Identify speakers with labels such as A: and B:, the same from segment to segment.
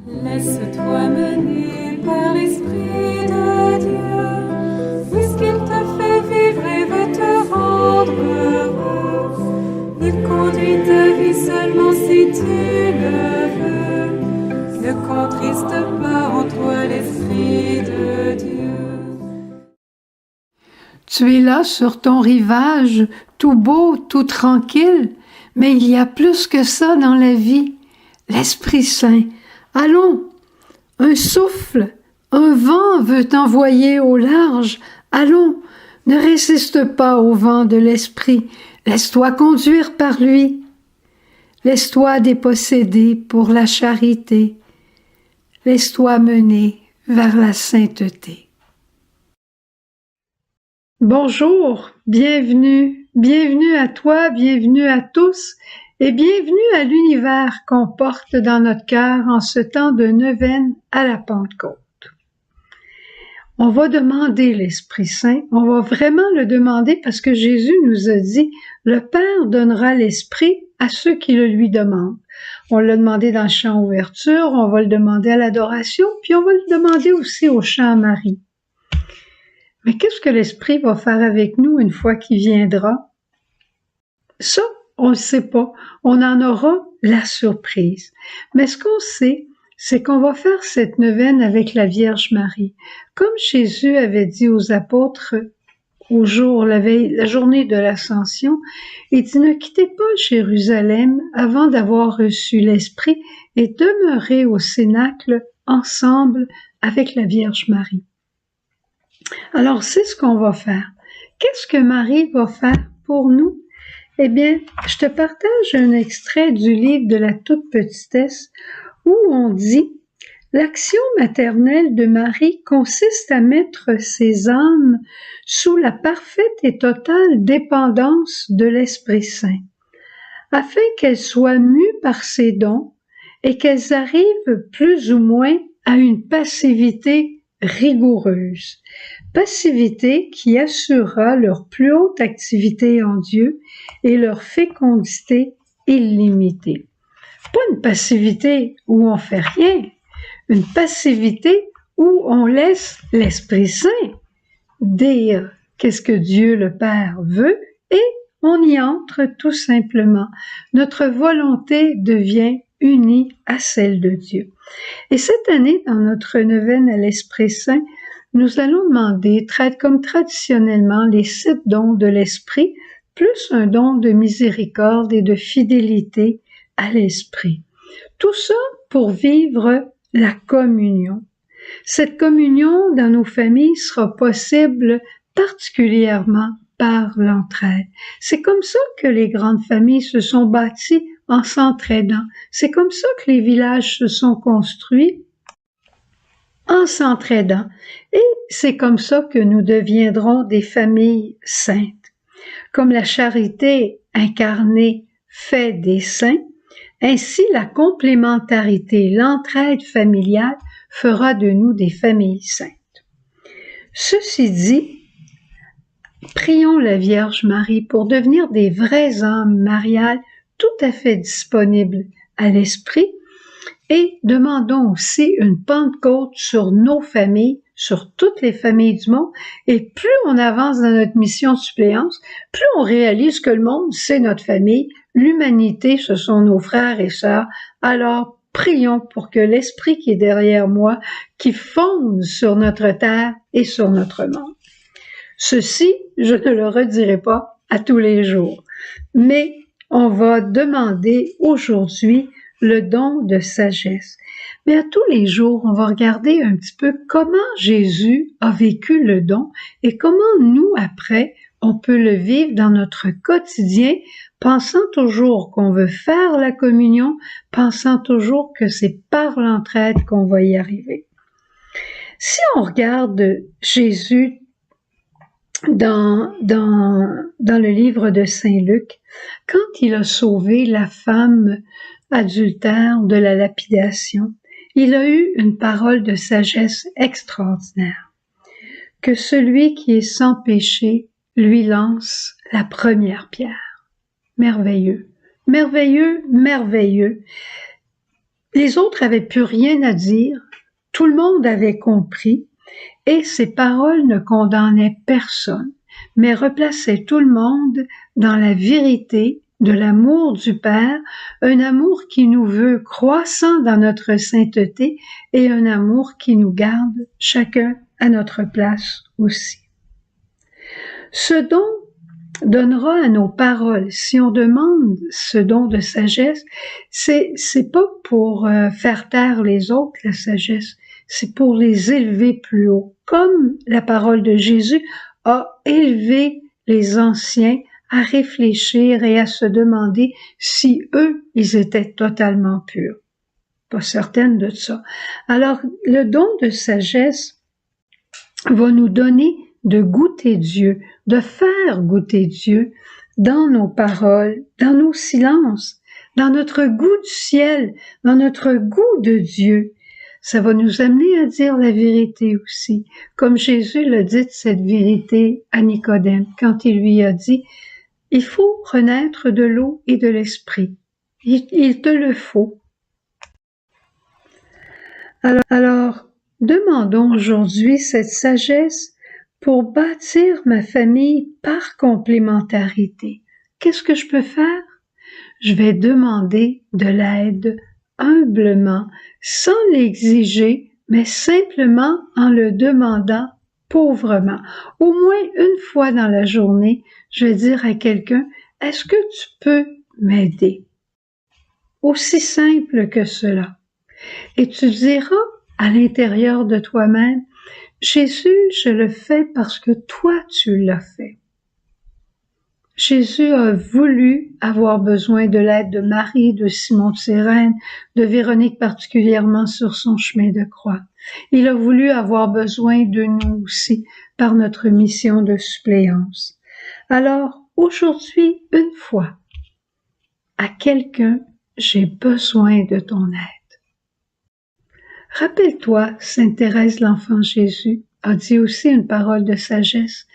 A: Laisse-toi mener par l'Esprit de Dieu, puisqu'il te fait vivre et veut te rendre heureux. Il conduit ta vie seulement si tu le veux. Ne contriste pas en toi l'Esprit de Dieu.
B: Tu es là sur ton rivage, tout beau, tout tranquille, mais il y a plus que ça dans la vie. L'Esprit Saint. Allons, un souffle, un vent veut t'envoyer au large. Allons, ne résiste pas au vent de l'Esprit. Laisse-toi conduire par lui. Laisse-toi déposséder pour la charité. Laisse-toi mener vers la sainteté. Bonjour, bienvenue à toi, bienvenue à tous et bienvenue à l'univers qu'on porte dans notre cœur en ce temps de neuvaine à la Pentecôte. On va demander l'Esprit Saint, on va vraiment le demander parce que Jésus nous a dit « Le Père donnera l'Esprit à ceux qui le lui demandent ». On l'a demandé dans le chant ouverture, on va le demander à l'adoration, puis on va le demander aussi au chant à Marie. Mais qu'est-ce que l'Esprit va faire avec nous une fois qu'il viendra? Ça, on ne sait pas. On en aura la surprise. Mais ce qu'on sait, c'est qu'on va faire cette neuvaine avec la Vierge Marie. Comme Jésus avait dit aux apôtres la journée de l'Ascension, il dit « Ne quittez pas Jérusalem avant d'avoir reçu l'Esprit et demeurez au Cénacle ensemble avec la Vierge Marie. » Alors, c'est ce qu'on va faire. Qu'est-ce que Marie va faire pour nous? Eh bien, je te partage un extrait du livre de la toute petitesse où on dit « L'action maternelle de Marie consiste à mettre ses âmes sous la parfaite et totale dépendance de l'Esprit Saint, afin qu'elles soient mues par ses dons et qu'elles arrivent plus ou moins à une passivité rigoureuse, passivité qui assurera leur plus haute activité en Dieu et leur fécondité illimitée. Pas une passivité où on fait rien, une passivité où on laisse l'Esprit Saint dire qu'est-ce que Dieu le Père veut et on y entre tout simplement. Notre volonté devient unie à celle de Dieu. Et cette année, dans notre neuvaine à l'Esprit Saint, nous allons demander, comme traditionnellement, les 7 dons de l'Esprit, plus un don de miséricorde et de fidélité à l'Esprit. Tout ça pour vivre la communion. Cette communion dans nos familles sera possible particulièrement par l'entraide. C'est comme ça que les grandes familles se sont bâties en s'entraidant. C'est comme ça que les villages se sont construits en s'entraidant. Et c'est comme ça que nous deviendrons des familles saintes. Comme la charité incarnée fait des saints, ainsi la complémentarité, l'entraide familiale fera de nous des familles saintes. Ceci dit, prions la Vierge Marie pour devenir des vraies âmes mariales tout à fait disponibles à l'Esprit et demandons aussi une Pentecôte sur nos familles, sur toutes les familles du monde, et plus on avance dans notre mission de suppléance, plus on réalise que le monde, c'est notre famille, l'humanité, ce sont nos frères et sœurs. Alors, prions pour que l'Esprit qui est derrière moi, qui fonde sur notre terre et sur notre monde. Ceci, je ne le redirai pas à tous les jours, mais on va demander aujourd'hui le don de sagesse. Mais à tous les jours, on va regarder un petit peu comment Jésus a vécu le don et comment nous, après, on peut le vivre dans notre quotidien, pensant toujours qu'on veut faire la communion, pensant toujours que c'est par l'entraide qu'on va y arriver. Si on regarde Jésus dans le livre de Saint Luc, quand il a sauvé la femme adultère de la lapidation, il a eu une parole de sagesse extraordinaire. Que celui qui est sans péché lui lance la première pierre. Merveilleux, merveilleux, merveilleux. Les autres avaient plus rien à dire, tout le monde avait compris, et ces paroles ne condamnaient personne, mais replaçaient tout le monde dans la vérité de l'amour du Père, un amour qui nous veut croissant dans notre sainteté et un amour qui nous garde chacun à notre place aussi. Ce don donnera à nos paroles. Si on demande ce don de sagesse, c'est pas pour faire taire les autres, la sagesse, c'est pour les élever plus haut. Comme la parole de Jésus a élevé les anciens à réfléchir et à se demander si eux, ils étaient totalement purs. Pas certaine de ça. Alors, le don de sagesse va nous donner de goûter Dieu, de faire goûter Dieu dans nos paroles, dans nos silences, dans notre goût du ciel, dans notre goût de Dieu. Ça va nous amener à dire la vérité aussi, comme Jésus l'a dit cette vérité à Nicodème, quand il lui a dit « Il faut renaître de l'eau et de l'esprit. Il te le faut. » Alors, demandons aujourd'hui cette sagesse pour bâtir ma famille par complémentarité. Qu'est-ce que je peux faire? Je vais demander de l'aide humblement, sans l'exiger, mais simplement en le demandant pauvrement. Au moins une fois dans la journée, je vais dire à quelqu'un, est-ce que tu peux m'aider? Aussi simple que cela. Et tu diras à l'intérieur de toi-même, Jésus, je le fais parce que toi, tu l'as fait. Jésus a voulu avoir besoin de l'aide de Marie, de Simon de Cyrène, de Véronique particulièrement sur son chemin de croix. Il a voulu avoir besoin de nous aussi par notre mission de suppléance. Alors, aujourd'hui, une fois, à quelqu'un, j'ai besoin de ton aide. Rappelle-toi, Sainte Thérèse l'Enfant Jésus a dit aussi une parole de sagesse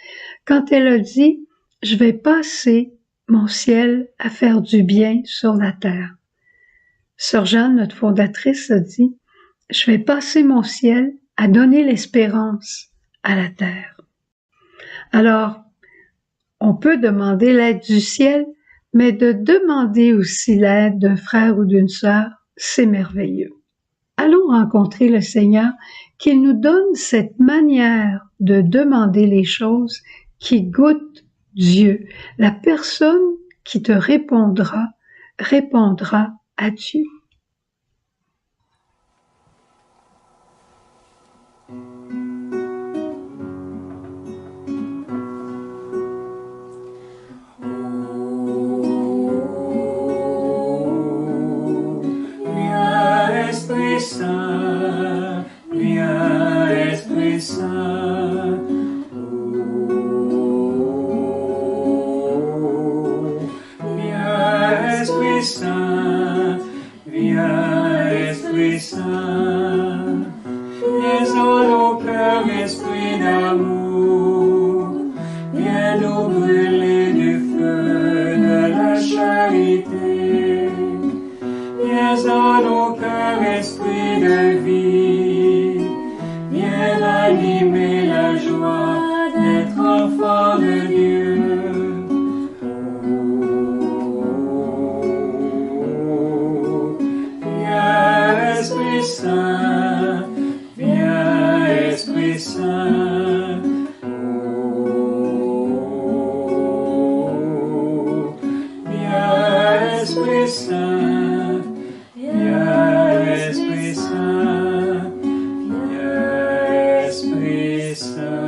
B: quand elle a dit « Je vais passer mon ciel à faire du bien sur la terre ». Sœur Jeanne, notre fondatrice, a dit « Je vais passer mon ciel à donner l'espérance à la terre ». Alors, on peut demander l'aide du ciel, mais de demander aussi l'aide d'un frère ou d'une sœur, c'est merveilleux. Allons rencontrer le Seigneur, qu'il nous donne cette manière de demander les choses qui goûtent Dieu. La personne qui te répondra à Dieu.
C: Viens Esprit Saint, viens Esprit Saint, viens Esprit Saint, viens en nos cœurs, Esprit d'amour, viens nous brûler du feu de la charité, viens en nos cœurs, Esprit de vie, viens animer la joie d'être enfant de Dieu. Viens Esprit Saint, viens Esprit Saint. Viens Esprit Saint, viens Esprit Saint, viens Esprit Saint.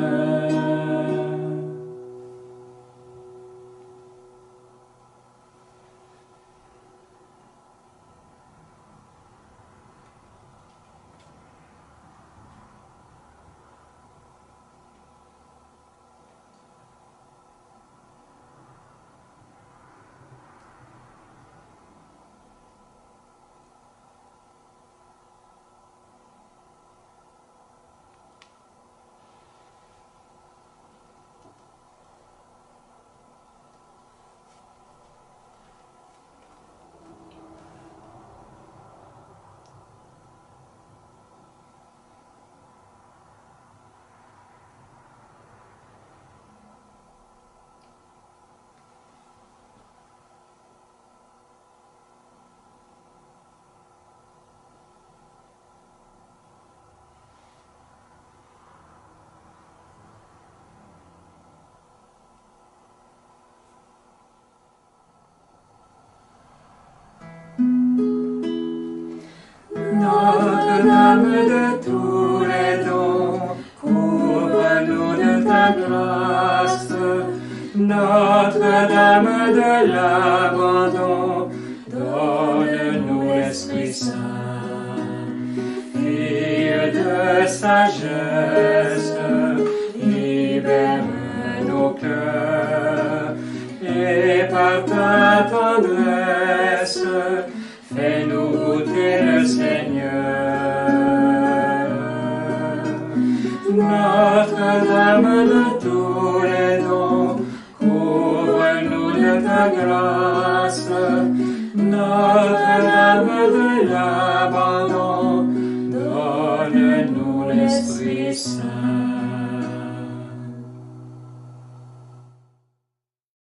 C: de tous les dons, couvre-nous de ta grâce. Notre-Dame de l'abandon, donne-nous l'Esprit Saint. Fille de sagesse, libère nos cœurs, et par ta tendresse, fais-nous goûter le Seigneur. Notre-Dame de tous les dons, couvre-nous de ta grâce. Notre-Dame de l'abandon, donne-nous l'Esprit Saint.